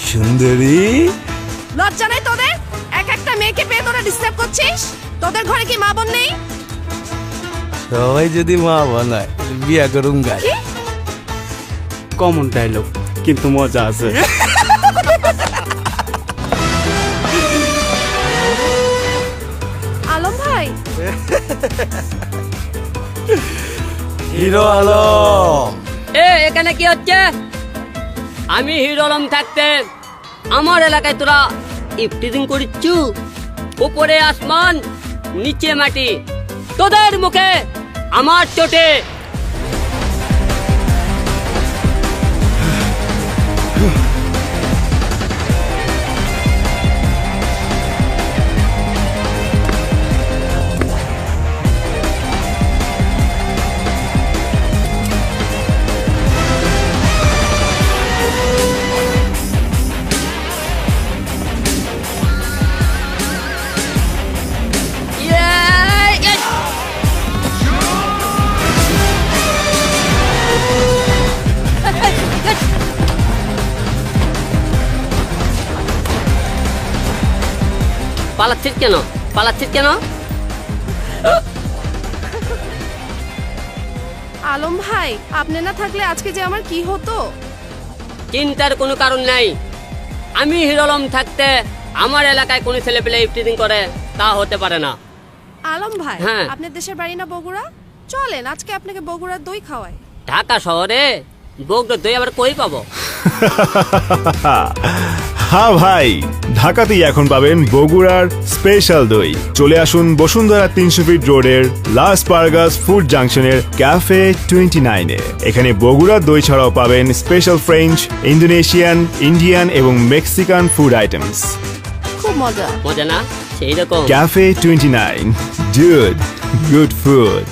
সুন্দরী, লজ্জা নেই তোদের? এক একটা মেয়েকে পেয়ে তোরা ডিস্টার্ব করছিস? তোদের ঘরে কি মা বোন নেই? সবাই যদি মা বানায় বিয়া করুম গাই। কমন ডায়লগ, কিন্তু মজা আছে। আলম ভাই, হিরো আলম। এখানে কি হচ্ছে? আমি হিরো আলম থাকতে আমার এলাকায় তোরা ইফটিজিং করিচ্ছু? উপরে আসমান, নিচে মাটি, তোদের মুখে আমার চোটে। পালাচ্ছিস কেন? পালাচ্ছিস কেন? আলম ভাই, আপনি না থাকলে আজকে যে আমার কি হতো? চিন্তার কোনো কারণ নাই। আমি হিরো আলম থাকতে আমার এলাকায় কোনো ছেলে পেলে ইফটিজিং করে তা হতে পারে না। আলম ভাই, হ্যাঁ। আপনার দেশের বাড়ি না বগুড়া? চলেন আজকে আপনাকে বগুড়ার দই খাওয়াই। ঢাকা শহরে বগুড়ার দই আবার কই পাবো? হ্যাঁ ভাই, ঢাকাতেই এখন পাবেন বগুড়ার স্পেশাল দই। চলে আসুন বসুন্ধরা 300 ফিট রোডের লাস পারগাস ফুড জাংশনের ক্যাফে 29-এ। এখানে বগুড়ার দই ছাড়াও পাবেন স্পেশাল ফ্রেঞ্চ, ইন্দোনেশিয়ান, ইন্ডিয়ান এবং মেক্সিকান ফুড আইটেমস। খুব মজা। মজা না? সেই রকম। Cafe 29, dude, good food.